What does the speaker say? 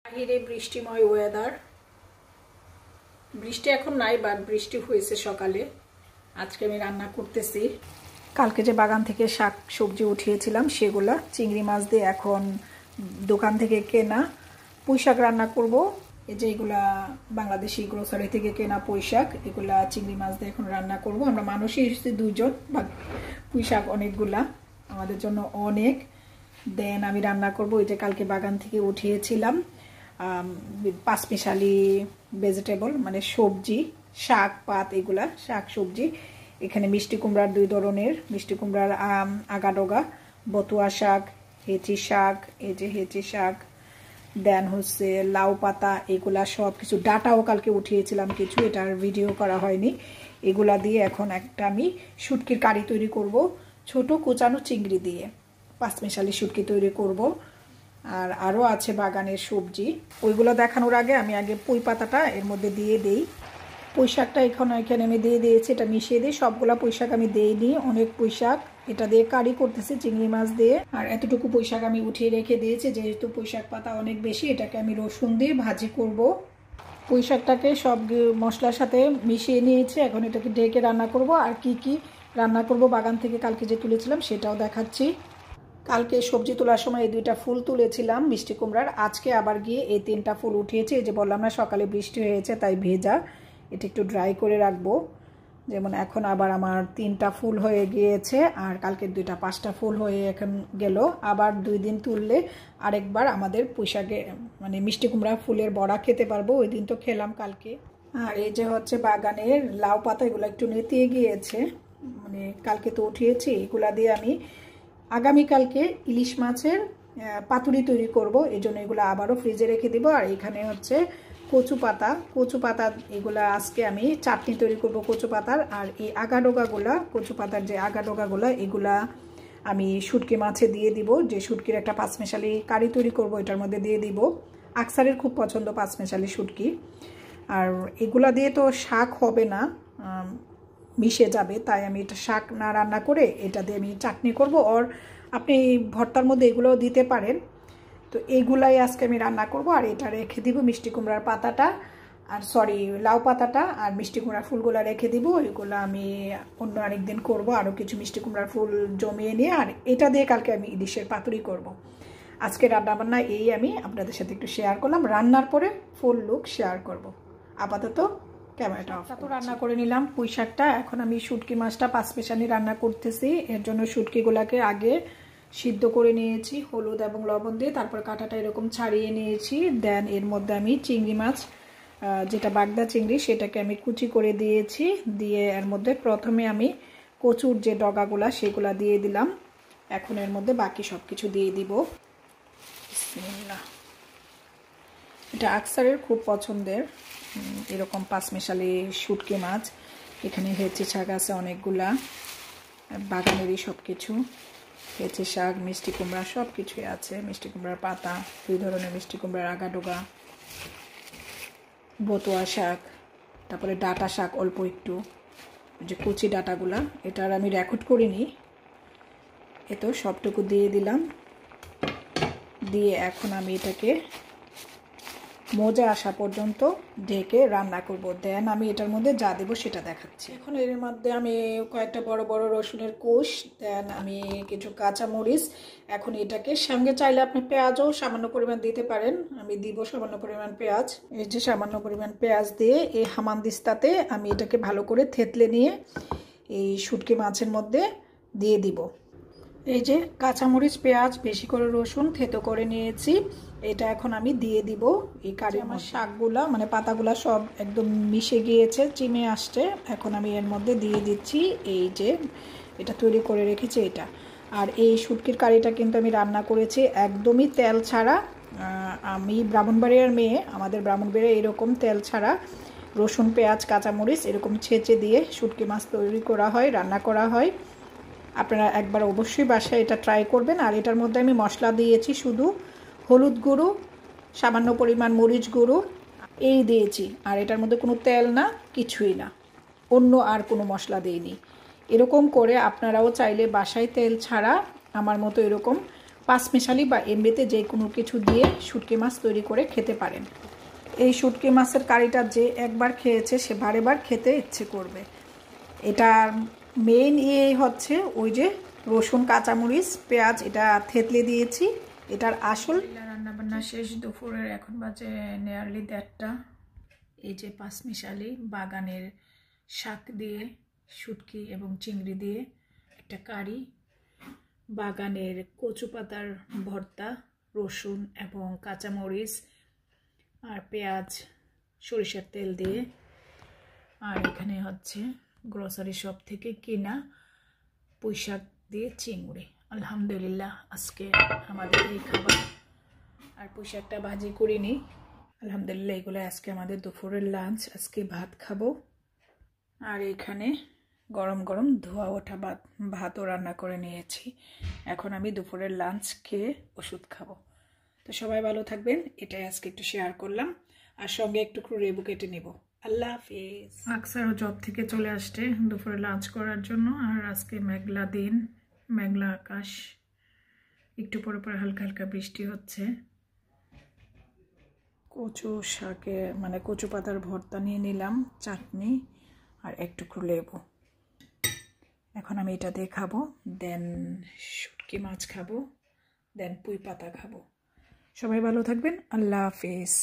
বাহিরে বৃষ্টিময় ওয়েদার। বৃষ্টি এখন নাই, বাট বৃষ্টি হয়েছে সকালে। আজকে আমি রান্না করতেছি কালকে যে বাগান থেকে শাক সবজি উঠিয়েছিলাম সেগুলা চিংড়ি মাছ দিয়ে এখন দোকান থেকে কেনা পুঁই শাক রান্না করব। এই যে এগুলা বাংলাদেশি গ্রোসারি থেকে কেনা পুঁই শাক, এগুলা চিংড়ি মাছ দিয়ে এখন রান্না করব। আমরা মানুষই এসেছি দুজন, বা পুঁই শাক অনেকগুলা আমাদের জন্য অনেক। দেন আমি রান্না করব এই যে কালকে বাগান থেকে উঠিয়েছিলাম পাঁচমিশালি ভেজিটেবল, মানে সবজি, শাক পাত, এগুলা শাক সবজি। এখানে মিষ্টি কুমড়ার দুই ধরনের, মিষ্টি কুমড়ার আগাডোগা, বতুয়া শাক, হেঁচি শাক, এই যে হেঁচি শাক, দেন হচ্ছে লাউ পাতা, এগুলা সব কিছু। ডাটাও কালকে উঠিয়েছিলাম কিছু, এটার ভিডিও করা হয়নি। এগুলা দিয়ে এখন একটা আমি শুটকির কারি তৈরি করব, ছোট কুচানো চিংড়ি দিয়ে পাঁচমিশালি শুটকি তৈরি করব। আর আরও আছে বাগানের সবজি, ওইগুলো দেখানোর আগে আমি আগে পুঁই পাতাটা এর মধ্যে দিয়ে দিই। পুঁই শাকটা এখানে আমি দিয়ে দিয়েছি, এটা মিশিয়ে দিই। সবগুলা পুঁই শাক আমি দিইনি, অনেক পুঁই শাক, এটা দিয়ে কারি করতেছি চিংড়ি মাছ দিয়ে। আর এতটুকু পুঁই শাক আমি উঠিয়ে রেখে দিয়েছি, যেহেতু পুঁই শাক পাতা অনেক বেশি, এটাকে আমি রসুন দিয়ে ভাজি করব। পুঁই শাকটাকে সব মশলার সাথে মিশিয়ে নিয়েছি, এখন এটাকে ঢেকে রান্না করব। আর কি কি রান্না করব বাগান থেকে কালকে যে তুলেছিলাম সেটাও দেখাচ্ছি। কালকে সবজি তোলার সময় এই দুইটা ফুল তুলেছিলাম মিষ্টি কুমড়ার, আজকে আবার গিয়ে এই তিনটা ফুল উঠিয়েছে। এই যে বললাম না সকালে বৃষ্টি হয়েছে তাই ভেজা, এটা একটু ড্রাই করে রাখবো। যেমন এখন আবার আমার তিনটা ফুল হয়ে গিয়েছে, আর কালকের দুইটা পাঁচটা ফুল হয়ে এখন গেল। আবার 2 দিন তুললে আরেকবার আমাদের পুঁইশাকে মানে মিষ্টি কুমড়া ফুলের বড়া খেতে পারবো, ওই দিন তো খেলাম কালকে। আর এই যে হচ্ছে বাগানের লাউ পাতা, এগুলো একটু নেতিয়ে গিয়েছে, মানে কালকে তো উঠিয়েছি। এগুলা দিয়ে আমি আগামীকালকে ইলিশ মাছের পাতুরি তৈরি করব, এই জন্য এগুলো আবারও ফ্রিজে রেখে দিব। আর এখানে হচ্ছে কচু পাতা, এগুলা আজকে আমি চাটনি তৈরি করব কচু পাতার। আর এই আগাডোগাগুলা, কচু পাতার যে আগাডোগাগুলা, এগুলা আমি শুটকি মাছে দিয়ে দিব, যে শুটকির একটা পাঁচমিশালি কারি তৈরি করব এটার মধ্যে দিয়ে দিব। আকসারের খুব পছন্দ পাঁচমিশালি শুটকি। আর এগুলা দিয়ে তো শাক হবে না, মিশে যাবে, তাই আমি এটা শাক না রান্না করে এটা দিয়ে আমি চাটনি করব। আর আপনি ভর্তার মধ্যে এগুলোও দিতে পারেন। তো এইগুলাই আজকে আমি রান্না করব। আর এটা রেখে দিব মিষ্টি কুমড়ার পাতাটা, আর লাউ পাতাটা আর মিষ্টি কুমড়ার ফুলগুলো রেখে দিব। এগুলো আমি অন্য আরেকদিন করব, আরও কিছু মিষ্টি কুমড়ার ফুল জমিয়ে নিয়ে। আর এটা দিয়ে কালকে আমি ইলিশের পাতুরি করব। আজকে রান্নাবান্না এই আমি আপনাদের সাথে একটু শেয়ার করলাম, রান্নার পরে ফুল লুক শেয়ার করব। আপাতত ক্যামেরাটা অফ। তো রান্না করে নিলাম পুঁই শাকটা, এখন আমি শুটকি মাছটা পাঁচমিশালি রান্না করতেছি। এর জন্য শুটকিগুলোকে আগে সিদ্ধ করে নিয়েছি হলুদ এবং লবণ দিয়ে, তারপর কাঁটাটা এরকম ছাড়িয়ে নিয়েছি। দেন এর মধ্যে আমি চিংড়ি মাছ, যেটা বাগদা চিংড়ি, সেটাকে আমি কুচি করে দিয়েছি। দিয়ে এর মধ্যে প্রথমে আমি কচুর যে ডগাগুলা সেগুলা দিয়ে দিলাম। এখন এর মধ্যে বাকি সব কিছু দিয়ে দিব। বিসমিল্লাহ। এটা আকসারের খুব পছন্দের এরকম পাঁচমিশালি শুটকি মাছ। এখানে হেঁচি শাক আছে অনেকগুলা, বাগানেরই সব কিছু, হেঁচি শাক, মিষ্টি কুমড়া সব কিছুই আছে। মিষ্টি কুমড়ার পাতা, 2 ধরনের মিষ্টি কুমড়ার আগাডোগা, বতুয়া শাক, তারপরে ডাটা শাক অল্প একটু, যে কুচি ডাটাগুলা, এটার আমি রেকর্ড করিনি। এ তো সবটুকু দিয়ে দিলাম। দিয়ে এখন আমি এটাকে মজা আসা পর্যন্ত ঢেকে রান্না করব। দেন আমি এটার মধ্যে যা দেবো সেটা দেখাচ্ছি। এখন এর মধ্যে আমি কয়েকটা বড় বড় রসুনের কোষ, দেন আমি কিছু কাঁচা মরিচ। এখন এটাকে সঙ্গে চাইলে আপনি পেঁয়াজও সামান্য পরিমাণ দিতে পারেন, আমি দিব সামান্য পরিমাণ পেঁয়াজ। এই যে সামান্য পরিমাণ পেঁয়াজ দিয়ে এই হামানদিস্তাতে আমি এটাকে ভালো করে থেতলে নিয়ে এই শুটকি মাছের মধ্যে দিয়ে দিব। এই যে কাঁচামরিচ, পেঁয়াজ, বেশি করে রসুন থেতো করে নিয়েছি, এটা এখন আমি দিয়ে দিব এই কারি। আমার শাকগুলা মানে পাতাগুলা সব একদম মিশে গিয়েছে, চিমে আসছে। এখন আমি এর মধ্যে দিয়ে দিচ্ছি এই যে এটা তৈরি করে রেখেছি এটা। আর এই শুটকির কারিটা কিন্তু আমি রান্না করেছি একদমই তেল ছাড়া। আমি ব্রাহ্মণবাড়িয়ার মেয়ে, আমাদের ব্রাহ্মণবাড়িয়া এরকম তেল ছাড়া রসুন, পেঁয়াজ, কাঁচামরিচ এরকম ছেঁচে দিয়ে শুটকি মাছ তৈরি করা হয়, রান্না করা হয়। আপনারা একবার অবশ্যই বাসায় এটা ট্রাই করবেন। আর এটার মধ্যে আমি মশলা দিয়েছি শুধু হলুদ গুঁড়ো, সামান্য পরিমাণ মরিচ গুঁড়ো, এই দিয়েছি। আর এটার মধ্যে কোনো তেল না, কিছুই না, অন্য আর কোনো মশলা দিইনি। এরকম করে আপনারাও চাইলে বাসায় তেল ছাড়া আমার মতো এরকম পাঁচমিশালি বা এমনিতে যে কোনো কিছু দিয়ে শুটকি মাছ তৈরি করে খেতে পারেন। এই শুটকি মাছের কারিটা যে একবার খেয়েছে সে বারে বার খেতে ইচ্ছে করবে। এটার মেইন হচ্ছে ওই যে রসুন, কাঁচামরিচ, পেঁয়াজ এটা থেতলে দিয়েছি। এটার আসল রান্নাবান্না শেষ। দুপুরের এখন বাজে নিয়ারলি 1:30। এই যে পাঁচমিশালি বাগানের শাক দিয়ে শুটকি এবং চিংড়ি দিয়ে একটা কারি, বাগানের কচু পাতার ভর্তা, রসুন এবং কাঁচামরিচ আর পেঁয়াজ সরিষার তেল দিয়ে, আর এখানে হচ্ছে গ্রোসারি শপ থেকে কিনা পুঁইশাক দিয়ে চিংড়ি। আলহামদুলিল্লাহ আজকে আমাদের এই খাবার। আর পুঁইশাকটা ভাজি করিনি। আলহামদুলিল্লাহ এগুলো আজকে আমাদের দুপুরের লাঞ্চ। আজকে ভাত খাবো। আর এখানে গরম গরম ধোয়া ওঠা ভাতও রান্না করে নিয়েছি। এখন আমি দুপুরের লাঞ্চ খেয়ে ওষুধ খাবো। তো সবাই ভালো থাকবেন, এটাই আজকে একটু শেয়ার করলাম। আর সঙ্গে একটু লেবু কেটে নেব। আল্লাহ হাফিজ। আকসারও জব থেকে চলে আসছে দুপুরে লাঞ্চ করার জন্য। আর আজকে মেঘলা দিন, মেঘলা আকাশ, একটু পরে পরে হালকা হালকা বৃষ্টি হচ্ছে। কচু শাকে মানে কচু পাতার ভর্তা নিয়ে নিলাম, চাটনি আর একটু লেবু। এখন আমি এটা দিয়ে খাবো, দেন শুটকি মাছ খাবো, দেন পুঁই পাতা খাবো। সবাই ভালো থাকবেন। আল্লাহ হাফিজ।